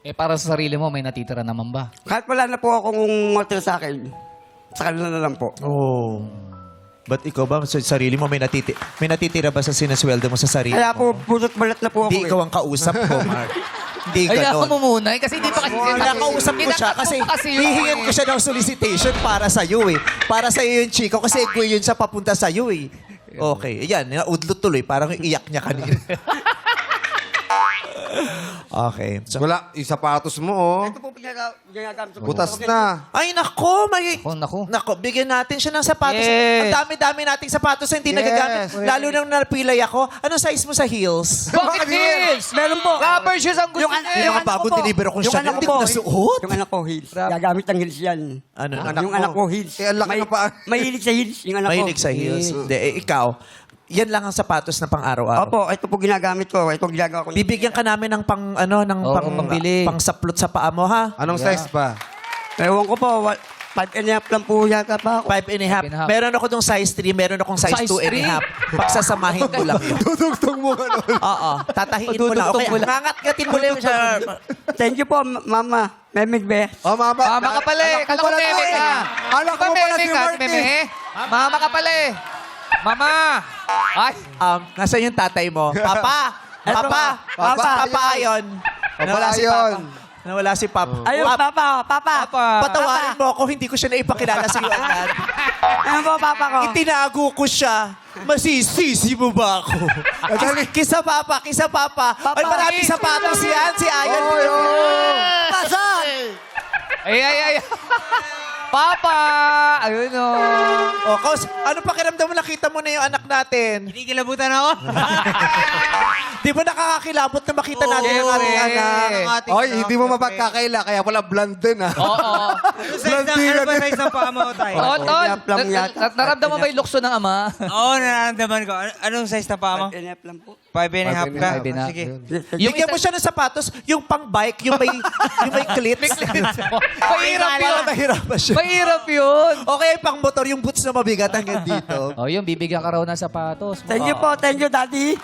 Eh, para sa sarili mo, may natitira naman ba? Kahit wala na po akong matira sa akin, sa kanila na lang po. Oh. Ba't ikaw ba, sa sarili mo, may natitira ba sa sinasweldo mo sa sarili Kaya mo? po, pulot balat na po ako. Hindi ikaw ang kausap ko, Mark. Hindi Ay, ako ganon. mo muna. Kasi hindi pa kasi... Kinakausap ko siya kasi hihingan ko siya ng solicitation para sa iyo eh. Para sa iyo yung chiko kasi ikaw yun sa papunta sa iyo eh. Okay, ayan, udlot tuloy. Parang iyak niya kanina. Okay. So, Wala, yung sapatos mo, oh. Ito po ginagamit sa Butas na. ay, nako, Nako. bigyan natin siya ng sapatos. Yes. Ang dami-dami nating sapatos na hindi nagagamit. Lalo nang napilay ako. Anong size mo sa heels? Bakit heels? Meron po. Rubber shoes ang gusto Yung niya. Yung mga bagong deliver akong Yung Chanel, anak hindi ko ko po, nasuot. Yung anak ko, heels. Gagamit ng heels yan. Ano? Yung anak ko, heels. Eh, ang laki ng paa. Mahilig sa heels, yung anak ko. Mahilig sa heels. Hindi, ikaw, yan lang ang sapatos na pang-araw-araw. Opo, ito po ginagamit ko. Ito ginagawa ko. Bibigyan ka namin ng pambili. pang saplot sa paa mo, ha? Anong size pa? Ewan ko po, 5.5 lang po yata pa ako. 5.5. Meron ako dong size 3, meron akong size Size 2.5. Pagsasamahin ko lang yun. Dudugtong mo ka nun. Oo, tatahiin mo lang. Okay, ngangat-ngatin mo lang siya. Thank you po, mama. Memig be. Oh, mama. Mama ka pala eh. Kala ko pala meme to, eh. ka. Anak ko pala si Marty. Meme? Mama ka pala eh. Mama! Ay! Nasaan yung tatay mo? Papa! Papa! Papa Ayon. Nawala si Ayon. Papa. Nawala si Papa. Ayun, papa. Patawarin mo ako, hindi ko siya naipakilala sa iyo agad. Ano po, papa ko? Itinago ko siya. Masisisi mo ba ako? Kisa Papa, kisa Papa. Ay, maraming sapatos yan, si Ayon. Pasan! Ay. Papa! Ayun o. O, Kaus, ano pakiramdam mo nakita mo na yung anak natin? Kinikilabutan ako. Di ba nakakakilabot na makita natin ang ating anak? Oy, hindi mo mapagkakaila, kaya pala blonde din, ha? Oo. Ano ba size ng paa mo, Tay? Tol, Plum yata. naramdaman mo yung lukso ng ama? Oo, nararamdaman ko. Anong size ng paa mo? 5.5 lang po. 5.5 ka? 5.5. Sige. Bigyan mo siya ng sapatos, yung pang-bike, yung may clips. Mahirap yun. Mahirapan siya. Mahirap yun. Okay, pang-motor, yung boots na mabigat hanggang dito. Oh, yun, bibigyan ka raw ng sapatos. Thank you po, thank you, daddy.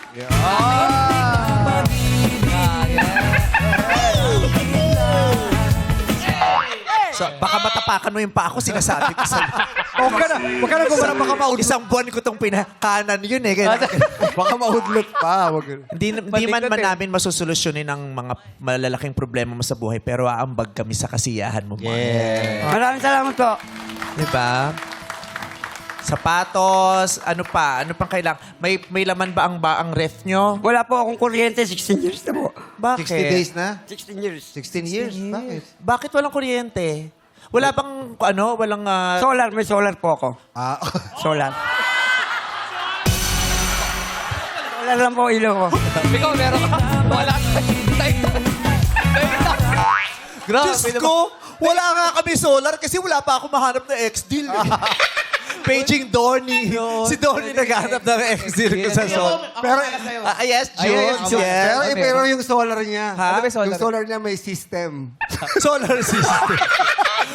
So, baka matapakan mo yung pa ako, sinasabi ko sa... Huwag ka na gumana, baka maudlot. Isang buwan ko itong pinakanan yun eh. Kaya, Baka maudlot pa. hindi man namin masusolusyonin ang mga malalaking problema mo sa buhay, pero aambag kami sa kasiyahan mo. Yeah. Maraming salamat po. Diba? Sapatos, ano pa? Ano pang kailangan? May laman ba ang ref nyo? Wala po akong kuryente, 16 years na po. Bakit? 60 days na? 16 years. 16 years? Bakit? Bakit walang kuryente? Wala bang, walang... Solar, may solar po ako. Ah, Solar. Solar lang po ilaw ko. Ikaw, meron ka. Wala ka. Diyos ko, wala nga kami solar kasi wala pa ako mahanap na ex-deal. Paging Dorny. Si Dorny naghahanap ng ex-deal ko sa solar. pero, Yes, June. Yes. pero yung solar niya, Ano ba yung solar? yung solar niya may system. Solar system.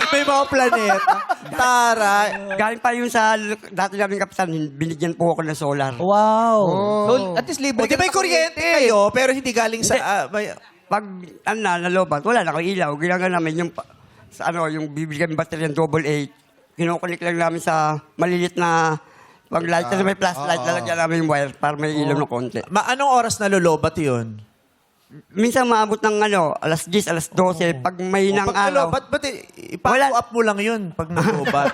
May mga planeta. Tara. Galing pa yun sa dati namin kapitan, binigyan po ako ng solar. Wow. So, at least libre O, di may kuryente kayo, pero hindi galing sa... Pag nalobat, wala na akong ilaw. Ginagawa namin yung, yung bibili kami battery ng AA. Kinukulik lang namin sa malilit na pag-light. Kasi may flashlight, lalagyan namin yung wire para may ilaw na konti. Anong oras nalolobat yun? Minsan maabot ng alas 10, alas 12. Pag may nang Pag araw. nalobat, ba't i-follow up mo lang yun pag nalobat?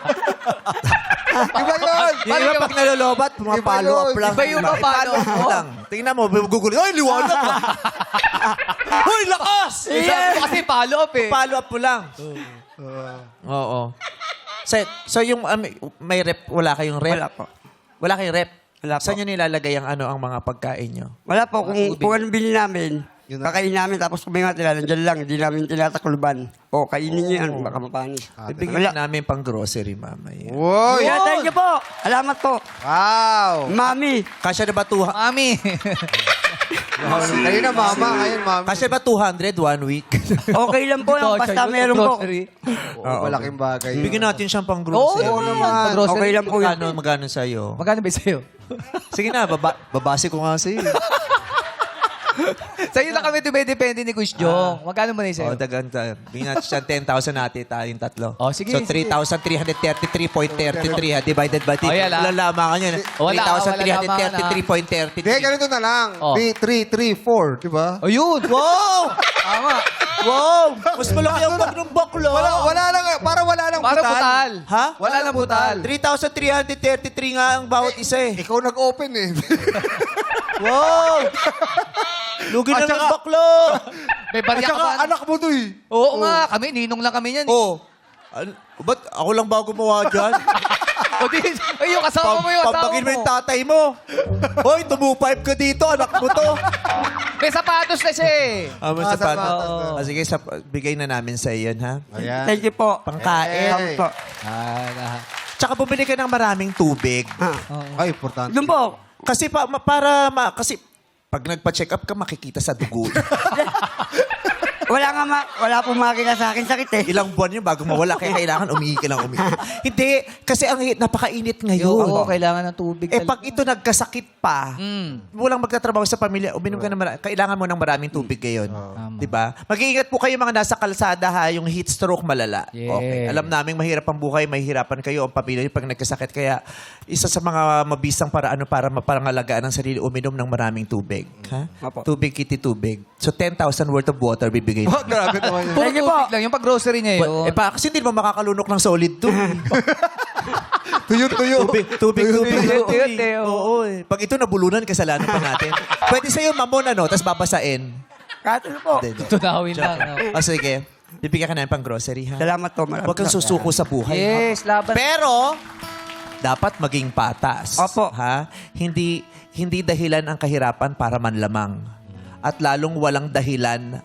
Iba yun! Yung iba pag nalolobat, pumapalo up lang. Iba yung papalo up mo lang. Tingnan mo, gugulo. Ay, liwanag ka. Hoy, lakas! Sabi ko kasi follow up eh. Follow up mo lang. Oo. So yung may rep, wala kayong rep? Wala po. Wala kayong rep? Wala po. Saan nyo nilalagay ang mga pagkain nyo? Wala po. Kung anong bili namin, Yun na. kakain namin tapos kung may matira, nandiyan lang. Hindi namin tinatakluban. O, kainin niyo yan. Baka mapanis. Bibigyan namin pang grocery mamaya. Uy! Yeah, thank you po. Salamat po. Wow! Mami. Kasya na ba Mami. Kayo na, mama. Ayun, mami. Kasya ba 200 1 week? Okay lang po. Basta meron po. Oo, malaking bagay. Bigyan natin siyang pang Oo grocery. naman. Okay lang po yan. Magkano sa'yo? Magkano ba sa'yo? Sige na, babase ko nga sa'yo. Sa'yo na kami dumidepende ni Kuya Jong. Magkano mo na yung sa'yo? dagan. Bigyan natin siya 10,000 natin tayong tatlo. Oh, sige, So, sige. 3,333.33 divided by 3. Oh, yan, Wala lamangan yun. Wala, wala 3,333.33. Hindi, ganito na lang. Oh. 3, 4, di ba? Ayun! Wow! Tama. Wow! Mas malaki ang bag ng bakla. Wala lang, para wala lang Para butal. Ha? Wala na butal. 3,333 nga ang bawat isa eh. Ikaw nag-open eh. Wow! Lugi na At ng saka- bakla. May At barya ka saka ba? anak mo to eh. Oo nga, kami, ninong lang kami yan. Oh. Ba't ako lang ba gumawa dyan? O di, ay, yung kasama mo yung asawa Pampagin mo mo. yung tatay mo. Hoy, tumu-pipe ka dito. Anak mo to. May sapatos na siya eh. Mas Ah, sapat. sapatos. Sige, bigay na namin sa iyo, ha? Ayan. Thank you po. Pangkain. Po. Tsaka bumili ka ng maraming tubig. Ay, importante. Doon po. Kasi kasi pag nagpa-check up ka, makikita sa dugo. Wala pong makina sa akin sakit eh. Ilang buwan yun bago mawala. Kaya kailangan umihi ka lang umihi. Hindi. Kasi ang napakainit ngayon. Oo, kailangan ng tubig. Eh, pag ito nagkasakit pa, walang magtatrabaho sa pamilya, uminom ka ng kailangan mo ng maraming tubig ngayon. Di ba? Mag-iingat po kayo mga nasa kalsada ha, yung heat stroke malala. Yes. Okay. Alam namin mahirap ang buhay, mahirapan kayo ang pamilya niyo pag nagkasakit. Kaya isa sa mga mabisang paraan para mapangalagaan ang sarili, uminom ng maraming tubig. Ha? Opo. Tubig, kiti tubig. So 10,000 worth of water bibigay. Oh, grabe naman yun. Puro Thank you po. tubig lang. Yung pag-grocery niya yun. Kasi hindi mo makakalunok ng solid to. Tuyo. Tubig. Tuyo. Oo eh. Pag ito nabulunan, kasalanan pa natin. Pwede sa'yo mamon tapos babasain. Kahit ano po. Hindi. Tunawin lang. No? O sige, bibigyan ka namin pang grocery ha. Salamat po. Maraming Huwag kang salamat. susuko sa buhay. Yes, laban. Pero, dapat maging patas. Opo. Ha? Hindi dahilan ang kahirapan para manlamang. At lalong walang dahilan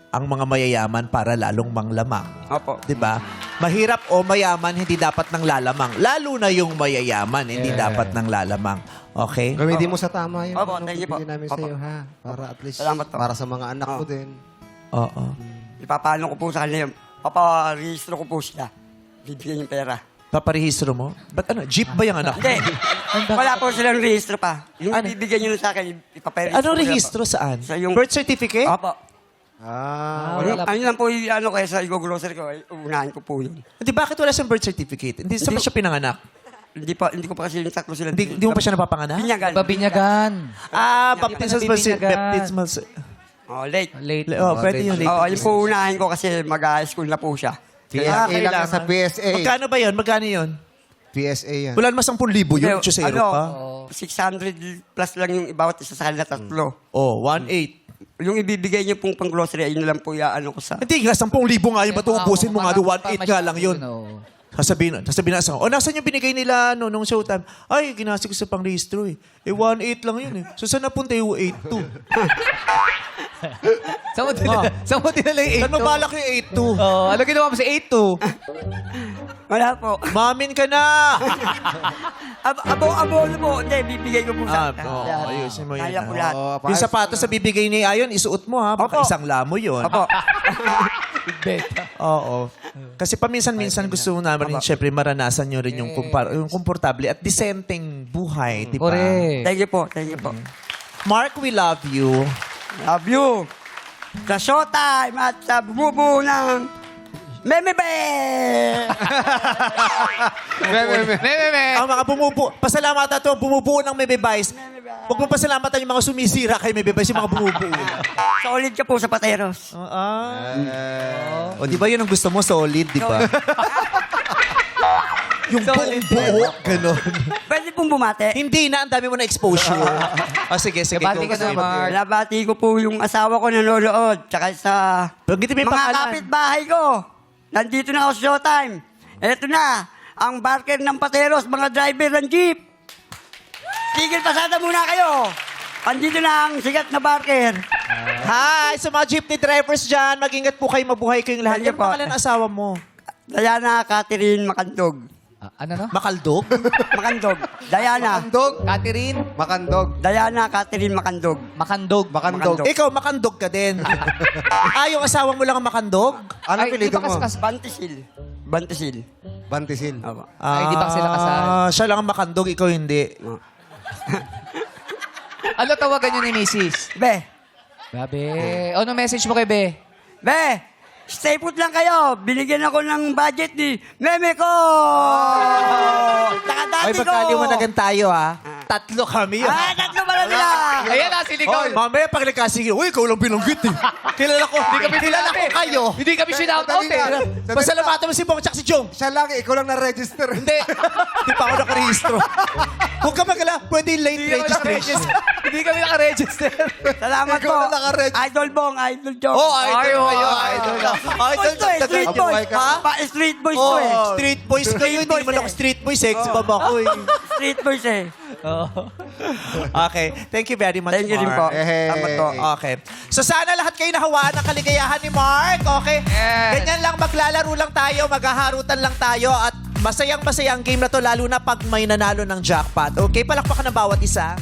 ang mga mayayaman para lalong manglamang. Opo. 'Di ba? Mahirap o mayaman hindi dapat nang lalamang. Lalo na yung mayayaman hindi dapat nang lalamang. Okay? Gamitin mo sa tama yun. Opo, Ano, thank you po. bibigyan namin Opo. sa'yo, ha? Para at least, Salamat po. para sa mga anak mo din. Oo. Ipapaano ko po sa kanila yun. Paparehistro ko po sila. Bibigyan yung pera. Paparehistro mo? Ba't Jeep ba yung anak mo? Hindi. Wala po silang rehistro pa. Yung bibigyan nyo sa akin, ipaparehistro. Anong ko sila rehistro saan? Sa yung- Birth certificate? po. Opo. Ano lang po yung ano kaya sa grocery ko, unahin ko po yun. Hindi, bakit wala siyang birth certificate? Hindi saan ba siya pinanganak? Hindi ko pa kasi yung sakto sila. Hindi mo pa siya napapanganak? Binyagan. Babinyagan. Baptismal Bibinyagan. Oh, late. Late. Pwede yun. Oh, yun po unahin ko kasi mag-school na po siya. PSA lang kailangan. sa PSA. Magkano ba yun? Magkano yun? PSA yan. Wala naman 10,000 yun. Chusero pa. 600 plus lang yung bawat isa sa kanila tatlo. Oh, 1,800. Yung ibibigay niyo pong pang grocery, ayun lang po ano ko sa... Hindi nga, 10,000 nga yun. Ba't uubusin mo nga doon? 1,800 nga lang yun. Oo. Sasabihin na sa nasan yung binigay nila nung showtime? Ay, ginasig ko sa pang-registro eh. 1,800 lang yun eh. So, saan napunta yung 8,200? Saan mo dinala yung 8-2? Saan mabalak yung 8,200? Oh, ano ginawa mo sa 8-2? Wala po. Mamin ka na! Abo po. Hindi, bibigay ko po sa... Ayusin mo yun. Kaya ko ha? lahat. Yung sapatos sa bibigay ni Ayon, isuot mo ha. Baka Opo. isang lamo yun. Opo. Oo. Kasi paminsan-minsan gusto namin rin, syempre, maranasan nyo rin yung, yung komportable at decenteng buhay, di ba? Correct. Thank you po. Thank you po. Mark, we love you. Love you. Sa showtime at sa bumubuo ng... Meme Bear! Ang mga pasalamatan ito, ang bumubuo ng Mebe Vice. Huwag mo pasalamatan yung mga sumisira kay Mebe Vice, yung mga bumubuo. Solid ka po sa pateros. O, di ba yun ang gusto mo? Solid, di ba? Yung buo, gano'n. Pwede pong bumate. Hindi na, ang dami mo na exposure. Sige. Bati ka na, Mark. Nabati ko po yung asawa ko nanonood. Tsaka sa Pagkitin mo yung mga pangalan. kapitbahay ko. Nandito na ako sa showtime. Eto na, ang barker ng pateros, mga driver ng jeep. Tigil pasada muna kayo. Andito na ang sikat na barker. Hi, sa mga jeepney drivers dyan, mag-ingat po kayo, mabuhay kayong lahat. Thank you Ano po. pangalan ng asawa mo? Diana Catherine Makandog. Ano no? Makaldog? Makandog. Diana. Makandog. Catherine Makandog. Diana Catherine Makandog. Makandog. Makandog. Ikaw, makandog ka din. Yung asawa mo lang ang makandog? Anong Ay, pilido di ba mo? Bantisil. Bantisil. Bantisil. Opo. Ay, di ba sila kasal? Siya lang ang makandog, ikaw hindi. Ano tawagan niyo ni Mrs.? Be, Grabe. Ano message mo kay Be? Be, stay put lang kayo. Binigyan ako ng budget ni meme ko. Saka Ay, dati ko. magkaliwanagan tayo, ha? Tatlo kami, Ah, tatlo pala nila. Ayan na, siligaw. Hoy, mamaya pag nagkasigil, uy, ikaw lang binanggit eh. Kilala ko, kilala ko kayo. Hindi kami shout-out eh. Masalamatan mo si Bong tsaka si Jong. Siya lang, ikaw lang na-register. Hindi. Hindi pa ako nakarehistro. Huwag ka magala. Pwede yung late registration. Hindi kami nakaregister. Salamat Ikaw po. na naka-register. Idol Bong, Idol Jong. Oh, idol Ay, kayo. oh, Idol. Boys to eh, street boys. Mabuhay ka. Ha? Street boys to eh. Oh, street boys kayo. Hindi boys naman eh. ako street boy. Sexy pa ba ako eh. Street boys eh. Okay. Thank you very much, Thank you rin po. Mark. Salamat po. Okay. So sana lahat kayo nahawaan ng kaligayahan ni Mark. Okay? Yes. Ganyan lang, maglalaro lang tayo, maghaharutan lang tayo at masayang-masaya ang game na to lalo na pag may nanalo ng jackpot. Okay? Palakpakan ng bawat isa.